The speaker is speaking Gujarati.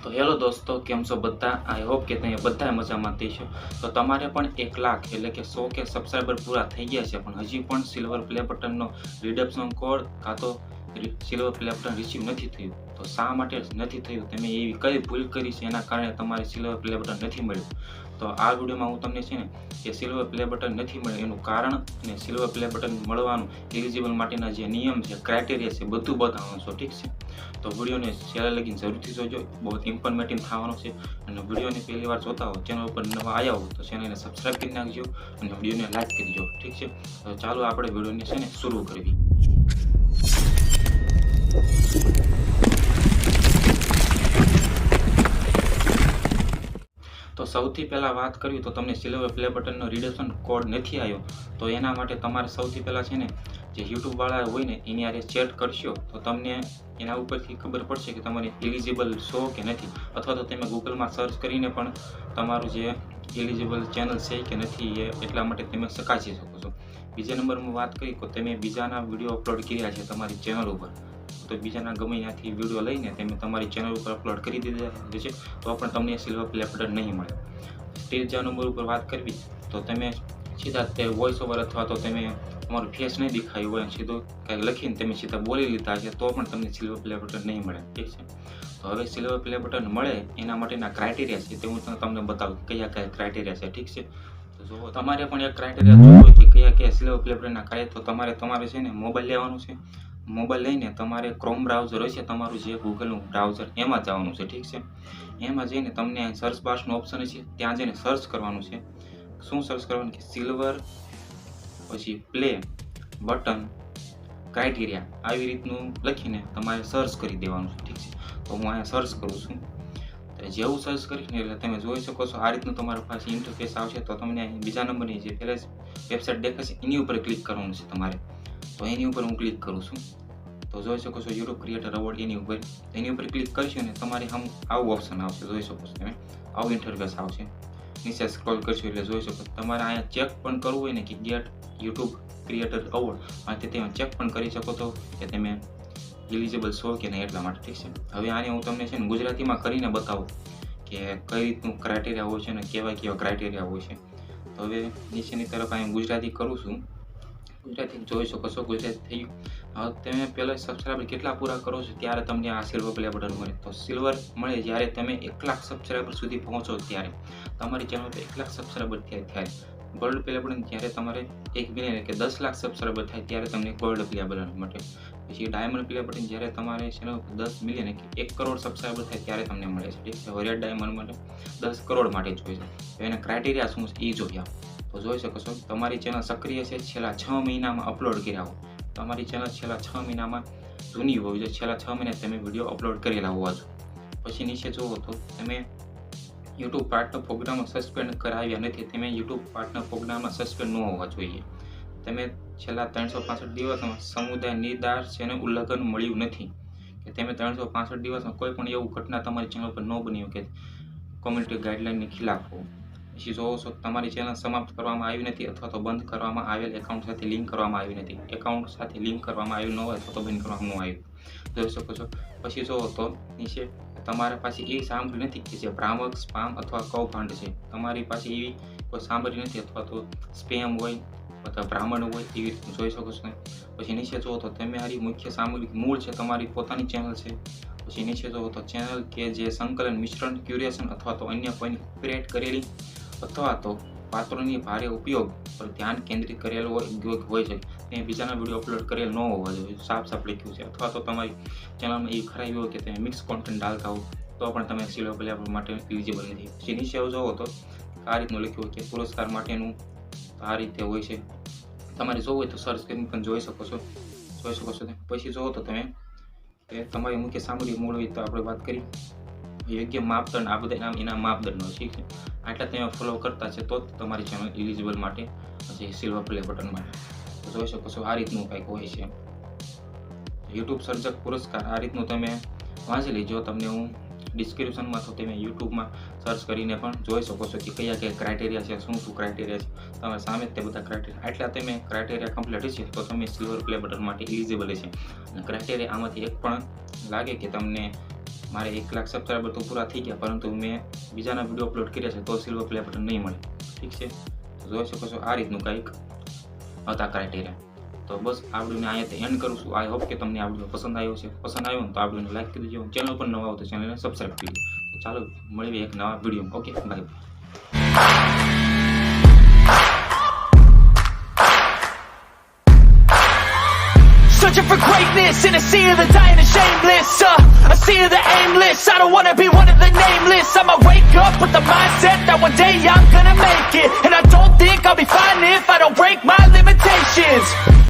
તો હેલો દોસ્તો, કેમ છો બધા? આઈ હોપ કે તમે બધા મજામાં થશો. તો તમારે પણ 1 લાખ એટલે કે 100 કે સબસ્ક્રાઈબર પૂરા થઈ ગયા છે, પણ હજી પણ સિલ્વર પ્લે બટનનો રિડમ્પશન કોડ કાં તો સિલ્વર પ્લે બટન રિસીવ નથી થયું. તો શા માટે નથી થયું? તમે એવી કઈ ભૂલ કરી છે એના કારણે તમારે સિલ્વર પ્લે બટન નથી મળ્યું? તો આ વિડીયોમાં હું તમને છે ને કે સિલ્વર પ્લે બટન નથી મળ્યું એનું કારણ અને સિલ્વર પ્લે બટન મળવાનું એલિજિબલ માટેના જે નિયમ છે, ક્રાઇટેરિયા છે, બધું બતાવવાનું છે. ઠીક છે? તો વિડીયોને છેલ્લે લગીને જરૂરથી જોજો, બહુ ઇન્ફોર્મેટિવ થવાનો છે. અને વિડીયોને પહેલી વાર જોતા હો, ચેનલ ઉપર નવા આવ્યા હો તો ચેનલને સબસ્ક્રાઈબ કરી નાખજો અને વિડીયોને લાઈક કરી દો. ઠીક છે? તો ચાલો આપણે વિડીયોને છે ને શરૂ કરવી. તો સૌથી પહેલાં વાત કરવી તો તમને સિલ્વર પ્લે બટનનો રિડમ્પશન કોડ નથી આવ્યો, તો એના માટે તમારે સૌથી પહેલાં છે ને જે યુટ્યુબવાળા હોય ને એની આરે ચેટ કરશો તો તમને એના ઉપરથી ખબર પડશે કે તમારે એલિજિબલ છો કે નથી, અથવા તો તમે ગૂગલમાં સર્ચ કરીને પણ તમારું જે એલિજિબલ ચેનલ છે કે નથી એ એટલા માટે તમે ચકાસી શકો છો. બીજા નંબરમાં વાત કરી તો તમે બીજાના વિડીયો અપલોડ કર્યા છે તમારી ચેનલ ઉપર, તો બીજાના ગમે ત્યાંથી વિડીયો લઈને તમે તમારી ચેનલ ઉપર અપલોડ કરી દીધા છે તો પણ તમને સિલ્વર પ્લે બટન નહીં મળે. ત્રીજા નંબર ઉપર વાત કરવી તો તમે સીધા તે વોઇસ ઓવર અથવા તો તમે તમારું ફેસ નહીં દેખાયું હોય, સીધું કંઈક લખીને તમે સીધા બોલી લીધા છે તો પણ તમને સિલ્વર પ્લે બટન નહીં મળે. ઠીક છે? તો હવે સિલ્વર પ્લે બટન મળે એના માટેના ક્રાઇટેરિયા છે તે હું તમને બતાવું કયા ક્રાઇટેરિયા છે. ઠીક છે? તો જો તમારે પણ એક ક્રાઇટેરિયા જોવો હોય કે કયા સિલ્વર પ્લે બટનના તો તમારે છે ને મોબાઈલ લેવાનું છે. મોબાઈલ લઈને તમારે ક્રોમ બ્રાઉઝર હોય છે તમારું જે ગૂગલનું બ્રાઉઝર, એમાં જવાનું છે. ઠીક છે? એમાં જઈને તમને સર્ચ બારનો ઓપ્શન છે, ત્યાં જઈને સર્ચ કરવાનું છે. શું સર્ચ કરવાનું કે સિલ્વર પછી પ્લે બટન ક્રાઇટેરિયા આવી રીતનું લખીને તમારે સર્ચ કરી દેવાનું છે. ઠીક છે? તો હું અહીંયા સર્ચ કરું છું. તો જેવું સર્ચ કરીને એટલે તમે જોઈ શકો છો આ રીતનું તમારી પાસે ઇન્ટરફેસ આવશે. તો તમને બીજા નંબરની જે પહેલા વેબસાઇટ દેખાશે એની ઉપર ક્લિક કરવાનું છે તમારે. તો એની ઉપર હું ક્લિક કરું છું. તો જોઈ શકો છો યુટ્યુબ ક્રિએટર એવોર્ડ, એની ઉપર ક્લિક કરશો ને તમારી આમ આવું ઓપ્શન આવશે. જોઈ શકો છો તમે આવું ઇન્ટરફેસ આવશે. નીચે સ્ક્રોલ કરશો એટલે જોઈ શકો તમારે અહીંયા ચેક પણ કરવું હોય ને કે ગેટ યુટ્યુબ ક્રિએટર એવોર્ડ, આથી તમે ચેક પણ કરી શકો છો કે તમે એલિજિબલ છો કે નહીં એટલા માટે. ઠીક છે? હવે આને હું તમને છે ને ગુજરાતીમાં કરીને બતાવું કે કઈ રીતનું ક્રાઇટેરિયા હોય છે ને કેવા ક્રાઇટેરિયા હોય છે. તો હવે નીચેની તરફ અહીંયા ગુજરાતી કરું છું. ગુજરાતી જોઈ શકો છો ગુજરાતી થઈ ગયું. હવે તમે પહેલાં સબસ્ક્રાઈબર કેટલા પૂરા કરો છો ત્યારે તમને આ સિલ્વર પ્લે બટન મળે. તો સિલ્વર મળે જ્યારે તમે 1 લાખ સબસ્ક્રાઈબર સુધી પહોંચો ત્યારે, તમારી ચેનલ પર 1 લાખ સબસ્ક્રાઈબર થાય ત્યારે. ગોલ્ડ પ્લે બટન જ્યારે તમારે 1 મિલિયન કે 10 લાખ સબસ્ક્રાઈબર થાય ત્યારે તમને ગોલ્ડ પ્લે બટન મળે. પછી ડાયમંડ પ્લે બટન જ્યારે તમારે ચેનલ પર 10 મિલિયન કે 1 કરોડ સબસ્ક્રાઈબર થાય ત્યારે તમને મળે છે. ઠીક છે? રેડ ડાયમંડ માટે 10 કરોડ માટે જોઈએ છે. તો એના ક્રાઇટેરિયા શું છે એ જોયા. તો જોઈ શકો છો તમારી ચેનલ સક્રિય છે, છેલ્લા 6 મહિનામાં અપલોડ કર્યા હો. તમારી ચેનલ છેલ્લા 6 મહિનામાં જૂની હોવી જોઈએ, છેલ્લા 6 મહિના તમે વિડીયો અપલોડ કરેલા હોવા જોઈએ. પછી નીચે જુઓ તો તમે યુટ્યુબ પાર્ટનર પ્રોગ્રામમાં સસ્પેન્ડ કરાવ્યા નથી, તમે યુટ્યુબ પાર્ટનર પ્રોગ્રામમાં સસ્પેન્ડ ન હોવા જોઈએ. તમે છેલ્લા 365 દિવસમાં સમુદાય નિર્દેશોનું ઉલ્લંઘન મળ્યું નથી, કે તમે 365 દિવસમાં કોઈ પણ એવું ઘટના તમારી ચેનલ પર ન બન્યું કે કોમ્યુનિટી ગાઈડલાઇનની ખિલાફ હો. પછી જોવો છો તમારી ચેનલ સમાપ્ત કરવામાં આવી નથી અથવા તો બંધ કરવામાં આવેલ એકાઉન્ટ સાથે લિંક કરવામાં આવી નથી. એકાઉન્ટ સાથે લિંક કરવામાં આવ્યું ન હોય અથવા તો બંધ કરવામાં ન આવ્યું. જોઈ શકો છો. પછી જોવો તો નીચે તમારા પાસે એવી સામગ્રી નથી કે જે ભ્રામક, સ્પામ અથવા કૌભાંડ છે. તમારી પાસે એવી કોઈ સામગ્રી નથી અથવા તો સ્પેમ હોય અથવા બ્રાહ્મણ હોય એવી રીતે જોઈ શકો છો. પછી નીચે જુઓ તો તમારી મુખ્ય સામગ્રી મૂળ છે તમારી પોતાની ચેનલ છે. પછી નીચે જુઓ તો ચેનલ કે જે સંકલન, મિશ્રણ, ક્યુરેશન અથવા તો અન્ય કોઈની ક્રિએટ કરેલી અથવા તો પાત્રોની ભારે ઉપયોગ પર ધ્યાન કેન્દ્રિત કરેલો હોય છે. તમે બીજાના વિડીયો અપલોડ કરેલ ન હોવા જોઈએ, સાફ લખ્યું છે. અથવા તો તમારી ચેનલમાં એ ખરાબી હોય કે તમે મિક્સ કોન્ટેન્ટ ડાલતા હો તો પણ તમે સિલ્વર પ્લે માટે એલિજિબલ નથી. પછી નીચે જોવો તો આ રીતનું લખ્યું હોય કે પુરસ્કાર માટેનું આ રીતે હોય છે. તમારે જોવું હોય તો સર્ચ કરીને પણ જોઈ શકો છો. પછી જોવો તો તમે તમારી મુખ્ય સામગ્રી મૂળ હોય તો આપણે વાત કરી યોગ્ય માપદંડ, આ બધા એના માપદંડનો. ઠીક છે? આટલા તમે ફોલો કરતા છે તો જ તમારી ચેનલ એલિજિબલ માટે છે સિલ્વર પ્લે બટન માટે. તો જોઈ શકો છો આ રીતનું કંઈક હોય છે. યુટ્યુબ સર્જક પુરસ્કાર આ રીતનું તમે વાંચી લેજો. તમને હું ડિસ્ક્રિપ્શનમાં તો તમે યુટ્યુબમાં સર્ચ કરીને પણ જોઈ શકો છો કે કયા ક્રાઇટેરિયા છે, શું ક્રાઇટેરિયા છે. તમારા સામે તે બધા ક્રાઇટેરિયા, આટલા તમે ક્રાઇટેરિયા કમ્પ્લીટ છે તો તમે સિલ્વર પ્લે બટન માટે એલિજિબલ છે. અને ક્રાઇટેરિયા આમાંથી એક પણ લાગે કે તમને મારે 1 લાખ સબસ્ક્રાઈબર તો પૂરા થઈ ગયા, પરંતુ મેં બીજાના વિડીયો અપલોડ કર્યા છે તો સિલ્વર પ્લે બટન નહીં મળે. ઠીક છે, તો જોઈ શકો છો આ રીતનું કંઈક હતા ક્રાઇટેરિયા. તો બસ આ વિડીયોને અહીંયાથી એન્ડ કરું છું. આઈ હોપ કે તમને આ વિડીયો પસંદ આવ્યો છે. પસંદ આવ્યો ને તો આ વિડીયોને લાઈક કરી દેજો. ચેનલ પર નવા આવો તો ચેનલને સબસ્ક્રાઈબ કરી દેજો. તો ચાલો મળીએ એક નવા વિડીયોમાં. Okay, bye. Searching for greatness in a sea of the dying and shameless, a sea of the aimless. I don't wanna be one of the nameless. I'ma wake up with the mindset that one day I'm gonna make it, and I don't think I'll be fine if I don't break my limitations.